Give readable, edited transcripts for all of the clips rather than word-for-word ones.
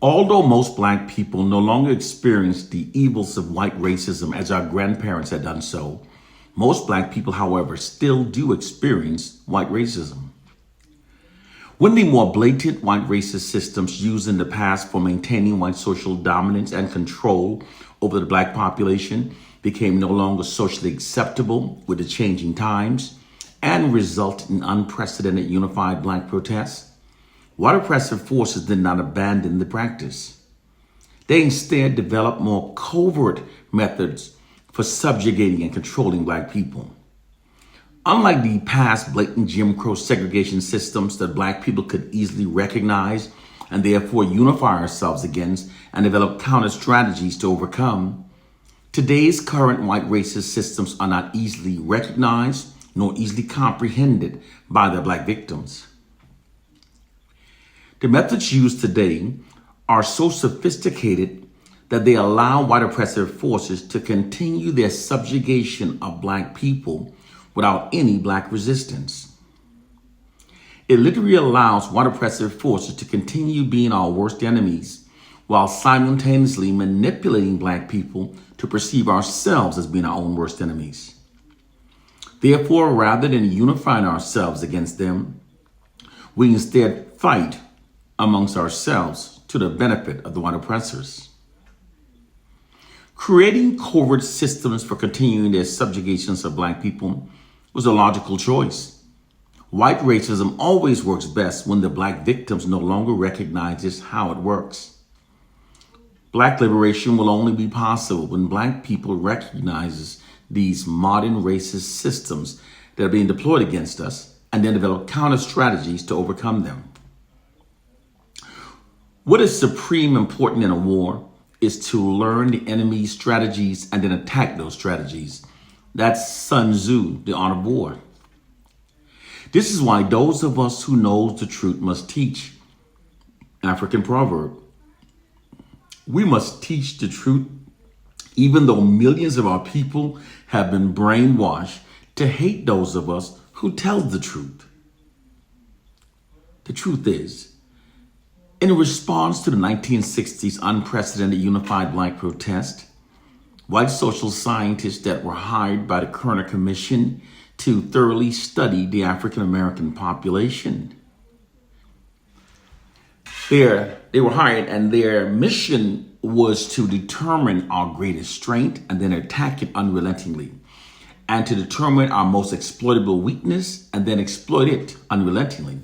Although most black people no longer experience the evils of white racism as our grandparents had done so, most black people, however, still do experience white racism. When the more blatant white racist systems used in the past for maintaining white social dominance and control over the black population became no longer socially acceptable with the changing times and resulted in unprecedented unified black protests, white oppressive forces did not abandon the practice. They instead developed more covert methods for subjugating and controlling black people. Unlike the past blatant Jim Crow segregation systems that black people could easily recognize and therefore unify ourselves against and develop counter strategies to overcome, today's current white racist systems are not easily recognized nor easily comprehended by their black victims. The methods used today are so sophisticated that they allow white oppressive forces to continue their subjugation of black people without any black resistance. It literally allows white oppressive forces to continue being our worst enemies while simultaneously manipulating black people to perceive ourselves as being our own worst enemies. Therefore, rather than unifying ourselves against them, we instead fight amongst ourselves to the benefit of the white oppressors. Creating covert systems for continuing their subjugations of black people was a logical choice. White racism always works best when the black victims no longer recognize just how it works. Black liberation will only be possible when black people recognizes these modern racist systems that are being deployed against us and then develop counter strategies to overcome them. What is supreme important in a war is to learn the enemy's strategies and then attack those strategies. That's Sun Tzu, the art of war. This is why those of us who knows the truth must teach. African proverb. We must teach the truth even though millions of our people have been brainwashed to hate those of us who tell the truth. The truth is, in response to the 1960s unprecedented unified black protest, white social scientists that were hired by the Kerner Commission to thoroughly study the African American population. They were hired and their mission was to determine our greatest strength and then attack it unrelentingly, and to determine our most exploitable weakness and then exploit it unrelentingly.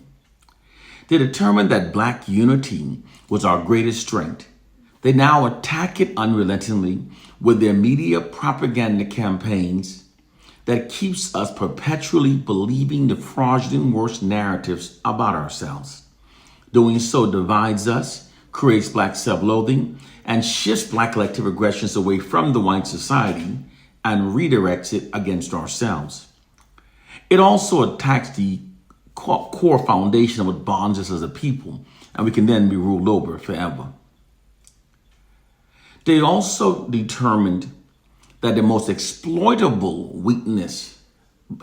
They determined that black unity was our greatest strength. They now attack it unrelentingly with their media propaganda campaigns that keeps us perpetually believing the fraudulent worst narratives about ourselves. Doing so divides us, creates black self-loathing, and shifts black collective aggressions away from the white society and redirects it against ourselves. It also attacks the core foundation of what bonds us as a people, and we can then be ruled over forever. They also determined that the most exploitable weakness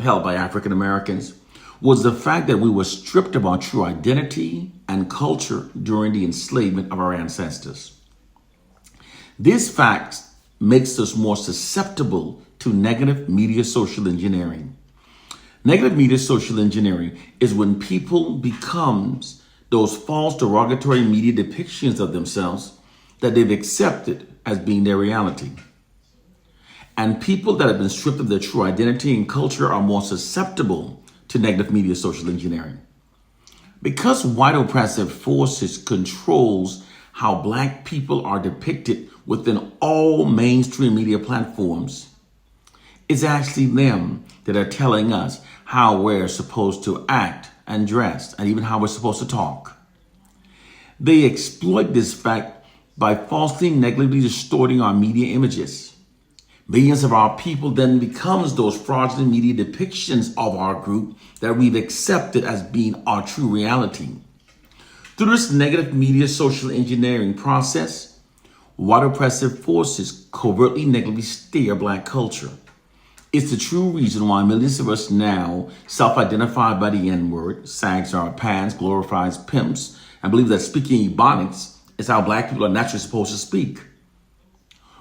held by African Americans was the fact that we were stripped of our true identity and culture during the enslavement of our ancestors. This fact makes us more susceptible to negative media social engineering. Negative media social engineering is when people becomes those false derogatory media depictions of themselves that they've accepted as being their reality. And people that have been stripped of their true identity and culture are more susceptible to negative media social engineering. Because white oppressive forces controls how black people are depicted within all mainstream media platforms, it's actually them that are telling us how we're supposed to act and dress and even how we're supposed to talk. They exploit this fact by falsely negatively distorting our media images. Millions of our people then becomes those fraudulent media depictions of our group that we've accepted as being our true reality. Through this negative media social engineering process, white oppressive forces covertly negatively steer black culture. It's the true reason why millions of us now self-identify by the N-word, sags our pants, glorifies pimps, and believe that speaking Ebonics It's how black people are naturally supposed to speak.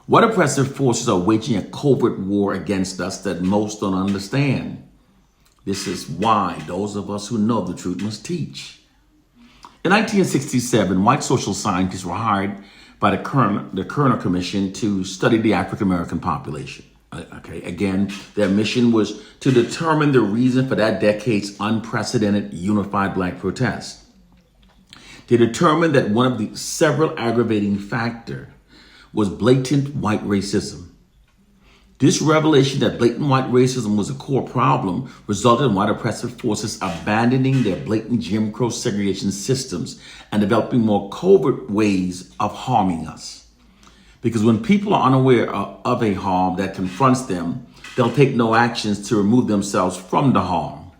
What oppressive forces are waging a covert war against us that most don't understand? This is why those of us who know the truth must teach. In 1967, white social scientists were hired by the Kerner Commission to study the African American population. Okay, again, their mission was to determine the reason for that decade's unprecedented unified black protest. They determined that one of the several aggravating factors was blatant white racism. This revelation that blatant white racism was a core problem resulted in white oppressive forces abandoning their blatant Jim Crow segregation systems and developing more covert ways of harming us. Because when people are unaware of a harm that confronts them, they'll take no actions to remove themselves from the harm.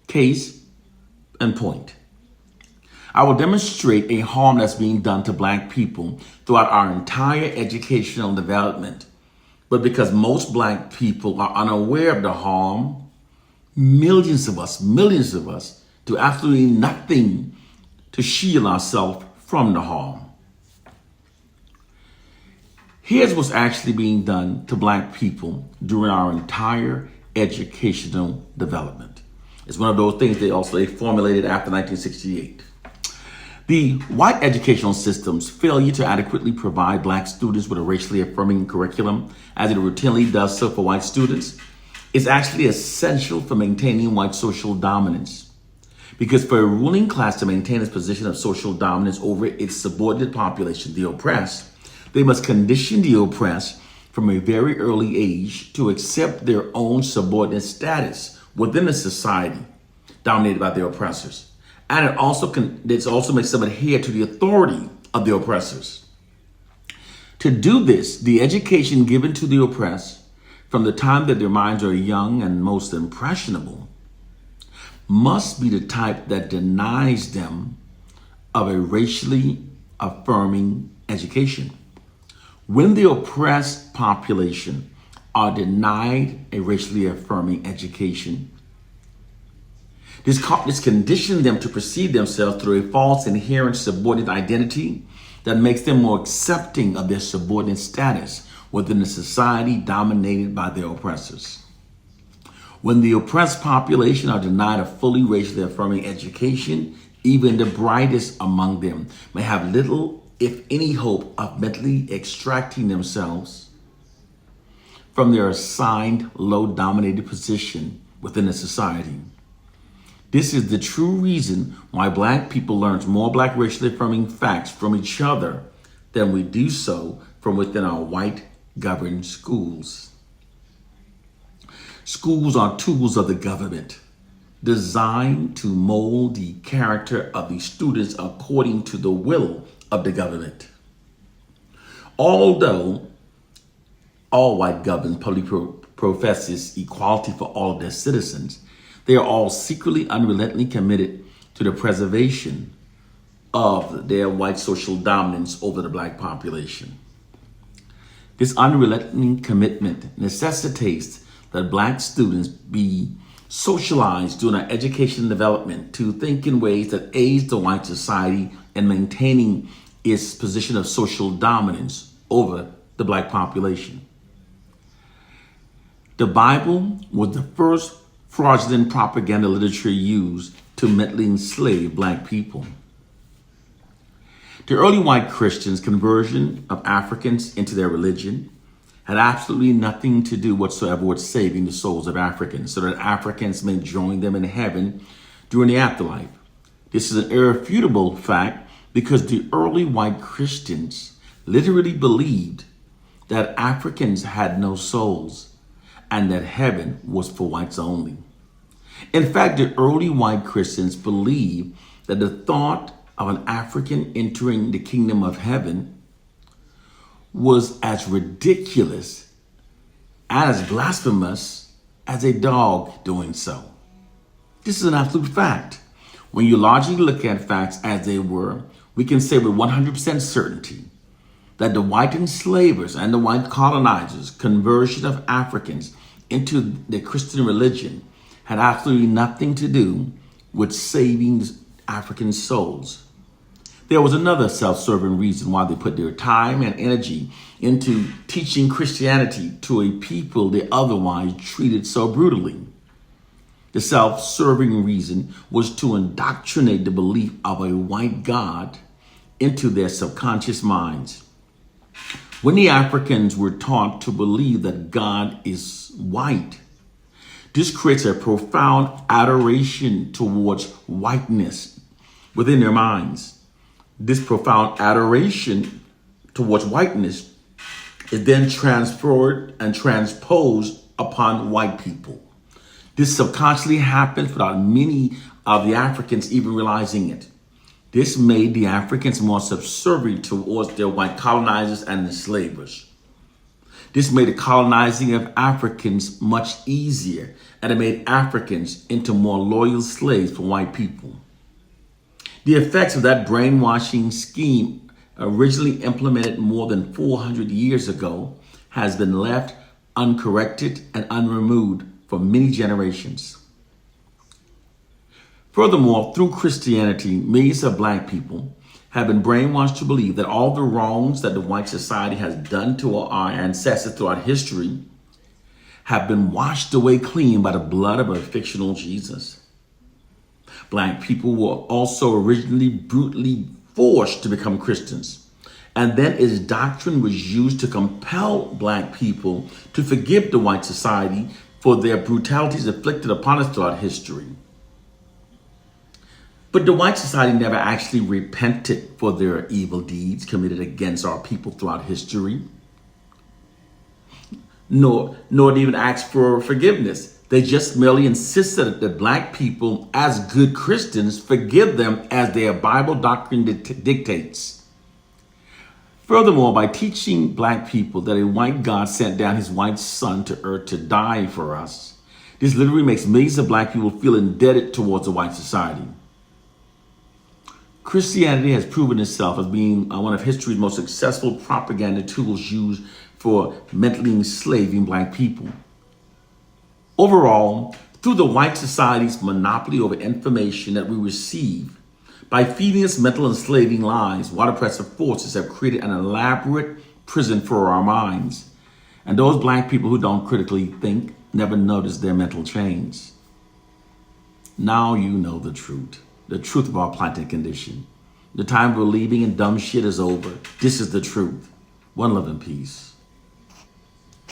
Case in point. I will demonstrate a harm that's being done to black people throughout our entire educational development. But because most black people are unaware of the harm, millions of us do absolutely nothing to shield ourselves from the harm. Here's what's actually being done to black people during our entire educational development. It's one of those things they formulated after 1968. The white educational system's failure to adequately provide black students with a racially affirming curriculum, as it routinely does so for white students, is actually essential for maintaining white social dominance. Because for a ruling class to maintain its position of social dominance over its subordinate population, the oppressed, they must condition the oppressed from a very early age to accept their own subordinate status within a society dominated by their oppressors. And it also makes them adhere to the authority of the oppressors. To do this, the education given to the oppressed from the time that their minds are young and most impressionable must be the type that denies them of a racially affirming education. When the oppressed population are denied a racially affirming education, this conditions them to perceive themselves through a false inherent subordinate identity that makes them more accepting of their subordinate status within a society dominated by their oppressors. When the oppressed population are denied a fully racially affirming education, even the brightest among them may have little, if any, hope of mentally extracting themselves from their assigned low dominated position within a society. This is the true reason why black people learn more black racially affirming facts from each other than we do so from within our white governed schools. Schools are tools of the government designed to mold the character of the students according to the will of the government. Although all white governments publicly professes equality for all of their citizens, they are all secretly, unrelentingly committed to the preservation of their white social dominance over the black population. This unrelenting commitment necessitates that black students be socialized during our education development to think in ways that aids the white society in maintaining its position of social dominance over the black population. The Bible was the first fraudulent propaganda literature used to mentally enslave black people. The early white Christians' conversion of Africans into their religion had absolutely nothing to do whatsoever with saving the souls of Africans so that Africans may join them in heaven during the afterlife. This is an irrefutable fact because the early white Christians literally believed that Africans had no souls and that heaven was for whites only. In fact, the early white Christians believed that the thought of an African entering the kingdom of heaven was as ridiculous and as blasphemous as a dog doing so. This is an absolute fact. When you logically look at facts as they were, we can say with 100% certainty that the white enslavers and the white colonizers' conversion of Africans into the Christian religion had absolutely nothing to do with saving African souls. There was another self-serving reason why they put their time and energy into teaching Christianity to a people they otherwise treated so brutally. The self-serving reason was to indoctrinate the belief of a white God into their subconscious minds. When the Africans were taught to believe that God is white, this creates a profound adoration towards whiteness within their minds. This profound adoration towards whiteness is then transferred and transposed upon white people. This subconsciously happens without many of the Africans even realizing it. This made the Africans more subservient towards their white colonizers and enslavers. This made the colonizing of Africans much easier, and it made Africans into more loyal slaves for white people. The effects of that brainwashing scheme, originally implemented more than 400 years ago, has been left uncorrected and unremoved for many generations. Furthermore, through Christianity, millions of black people have been brainwashed to believe that all the wrongs that the white society has done to our ancestors throughout history have been washed away clean by the blood of a fictional Jesus. Black people were also originally brutally forced to become Christians, and then its doctrine was used to compel black people to forgive the white society for their brutalities inflicted upon us throughout history. But the white society never actually repented for their evil deeds committed against our people throughout history, nor even asked for forgiveness. They just merely insisted that black people, as good Christians, forgive them as their Bible doctrine dictates. Furthermore, by teaching black people that a white God sent down his white son to earth to die for us, this literally makes millions of black people feel indebted towards the white society. Christianity has proven itself as being one of history's most successful propaganda tools used for mentally enslaving black people. Overall, through the white society's monopoly over information that we receive, by feeding us mental enslaving lies, white oppressive forces have created an elaborate prison for our minds. And those black people who don't critically think never notice their mental change. Now you know the truth of our plighted condition. The time of believing in dumb shit is over. This is the truth. One love and peace.